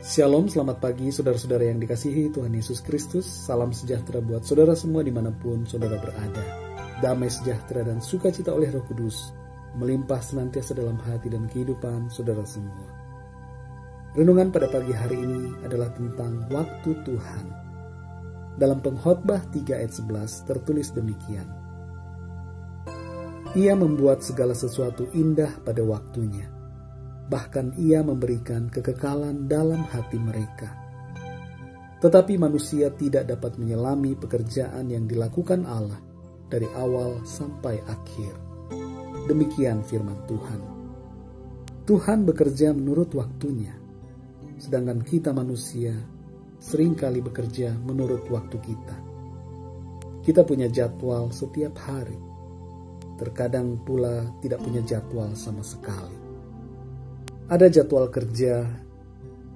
Shalom, selamat pagi saudara-saudara yang dikasihi Tuhan Yesus Kristus. Salam sejahtera buat saudara semua dimanapun saudara berada. Damai sejahtera dan sukacita oleh Roh Kudus melimpah senantiasa dalam hati dan kehidupan saudara semua. Renungan pada pagi hari ini adalah tentang waktu Tuhan. Dalam Pengkhotbah 3 ayat 11 tertulis demikian. Ia membuat segala sesuatu indah pada waktunya. Bahkan ia memberikan kekekalan dalam hati mereka. Tetapi manusia tidak dapat menyelami pekerjaan yang dilakukan Allah dari awal sampai akhir. Demikian firman Tuhan. Tuhan bekerja menurut waktunya, sedangkan kita manusia seringkali bekerja menurut waktu kita. Kita punya jadwal setiap hari, terkadang pula tidak punya jadwal sama sekali. Ada jadwal kerja,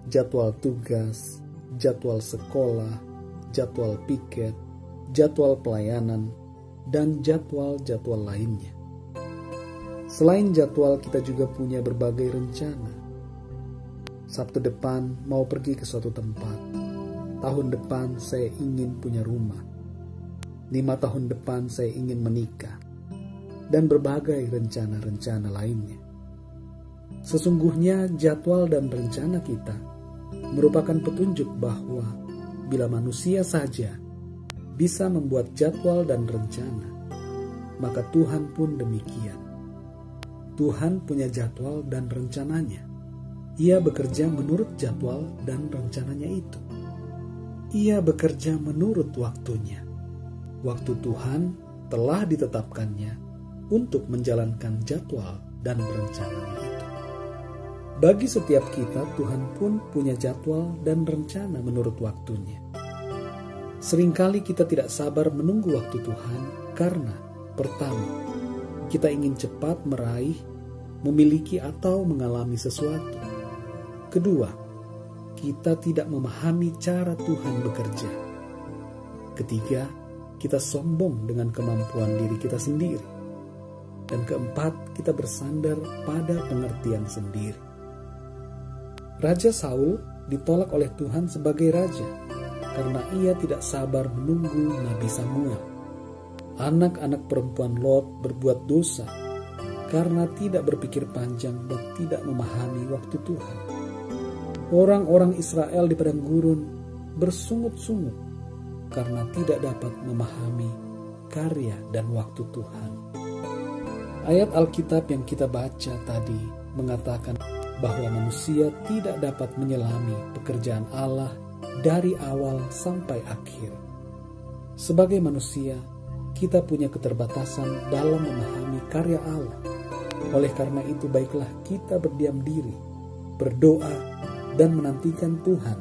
jadwal tugas, jadwal sekolah, jadwal piket, jadwal pelayanan, dan jadwal-jadwal lainnya. Selain jadwal, kita juga punya berbagai rencana. Sabtu depan mau pergi ke suatu tempat. Tahun depan saya ingin punya rumah. 5 tahun depan saya ingin menikah. Dan berbagai rencana-rencana lainnya. Sesungguhnya jadwal dan rencana kita merupakan petunjuk bahwa bila manusia saja bisa membuat jadwal dan rencana, maka Tuhan pun demikian. Tuhan punya jadwal dan rencananya. Ia bekerja menurut jadwal dan rencananya itu. Ia bekerja menurut waktunya. Waktu Tuhan telah ditetapkannya untuk menjalankan jadwal dan rencananya itu. Bagi setiap kita, Tuhan pun punya jadwal dan rencana menurut waktunya. Seringkali kita tidak sabar menunggu waktu Tuhan karena, pertama, kita ingin cepat meraih, memiliki atau mengalami sesuatu. Kedua, kita tidak memahami cara Tuhan bekerja. Ketiga, kita sombong dengan kemampuan diri kita sendiri. Dan keempat, kita bersandar pada pengertian sendiri. Raja Saul ditolak oleh Tuhan sebagai raja karena ia tidak sabar menunggu Nabi Samuel. Anak-anak perempuan Lot berbuat dosa karena tidak berpikir panjang dan tidak memahami waktu Tuhan. Orang-orang Israel di padang gurun bersungut-sungut karena tidak dapat memahami karya dan waktu Tuhan. Ayat Alkitab yang kita baca tadi mengatakan bahwa manusia tidak dapat menyelami pekerjaan Allah dari awal sampai akhir. Sebagai manusia, kita punya keterbatasan dalam memahami karya Allah. Oleh karena itu, baiklah kita berdiam diri, berdoa, dan menantikan Tuhan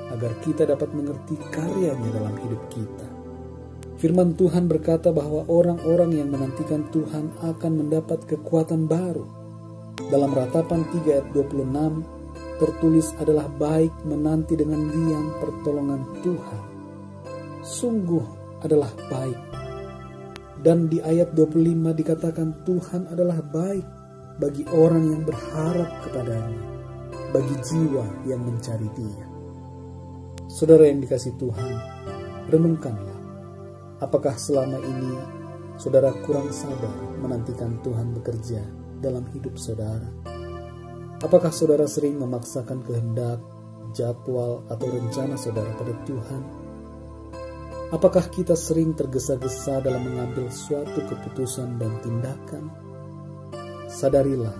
agar kita dapat mengerti karyanya dalam hidup kita. Firman Tuhan berkata bahwa orang-orang yang menantikan Tuhan akan mendapat kekuatan baru. Dalam Ratapan 3 ayat 26 tertulis adalah baik menanti dengan diam pertolongan Tuhan. Sungguh adalah baik. Dan di ayat 25 dikatakan Tuhan adalah baik bagi orang yang berharap kepadanya, bagi jiwa yang mencari Dia. Saudara yang dikasihi Tuhan, renungkanlah. Apakah selama ini saudara kurang sabar menantikan Tuhan bekerja dalam hidup saudara? Apakah saudara sering memaksakan kehendak, jadwal, atau rencana saudara pada Tuhan? Apakah kita sering tergesa-gesa dalam mengambil suatu keputusan dan tindakan? Sadarilah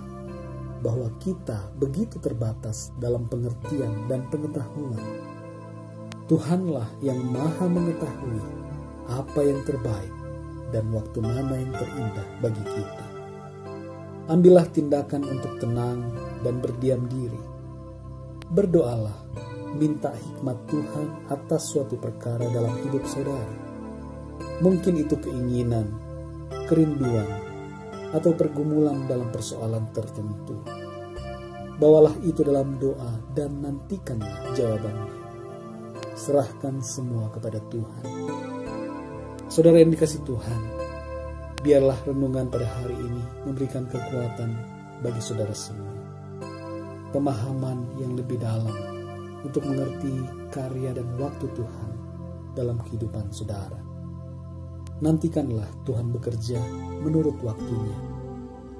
bahwa kita begitu terbatas dalam pengertian dan pengetahuan. Tuhanlah yang maha mengetahui apa yang terbaik dan waktu mana yang terindah bagi kita. Ambillah tindakan untuk tenang dan berdiam diri. Berdoalah, minta hikmat Tuhan atas suatu perkara dalam hidup saudara. Mungkin itu keinginan, kerinduan, atau pergumulan dalam persoalan tertentu. Bawalah itu dalam doa dan nantikanlah jawabannya. Serahkan semua kepada Tuhan. Saudara yang dikasihi Tuhan, biarlah renungan pada hari ini memberikan kekuatan bagi saudara semua. Pemahaman yang lebih dalam untuk mengerti karya dan waktu Tuhan dalam kehidupan saudara. Nantikanlah Tuhan bekerja menurut waktunya,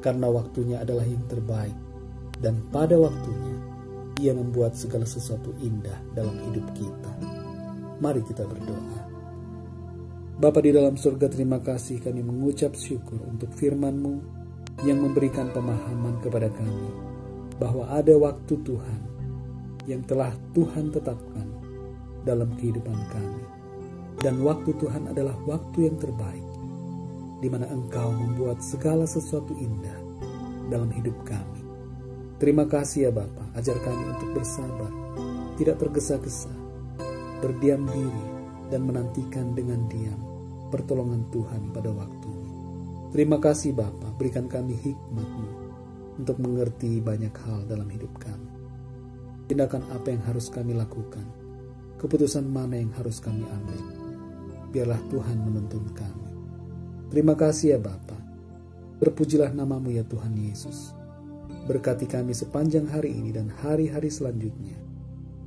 karena waktunya adalah yang terbaik, dan pada waktunya Ia membuat segala sesuatu indah dalam hidup kita. Mari kita berdoa. Bapa di dalam surga, terima kasih kami mengucap syukur untuk firman-Mu yang memberikan pemahaman kepada kami bahwa ada waktu Tuhan yang telah Tuhan tetapkan dalam kehidupan kami. Dan waktu Tuhan adalah waktu yang terbaik, di mana Engkau membuat segala sesuatu indah dalam hidup kami. Terima kasih ya Bapa, ajar kami untuk bersabar, tidak tergesa-gesa, berdiam diri, dan menantikan dengan diam pertolongan Tuhan pada waktunya. Terima kasih Bapa, berikan kami hikmat-Mu untuk mengerti banyak hal dalam hidup kami. Tindakan apa yang harus kami lakukan, keputusan mana yang harus kami ambil. Biarlah Tuhan menuntun kami. Terima kasih ya Bapa. Berpujilah nama-Mu ya Tuhan Yesus. Berkati kami sepanjang hari ini dan hari-hari selanjutnya.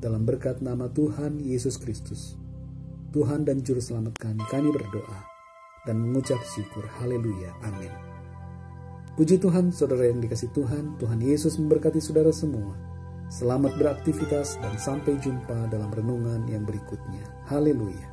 Dalam berkat nama Tuhan Yesus Kristus, Tuhan dan Juru Selamat kami berdoa dan mengucap syukur. Haleluya. Amin. Puji Tuhan, saudara yang dikasihi Tuhan, Tuhan Yesus memberkati saudara semua. Selamat beraktivitas dan sampai jumpa dalam renungan yang berikutnya. Haleluya.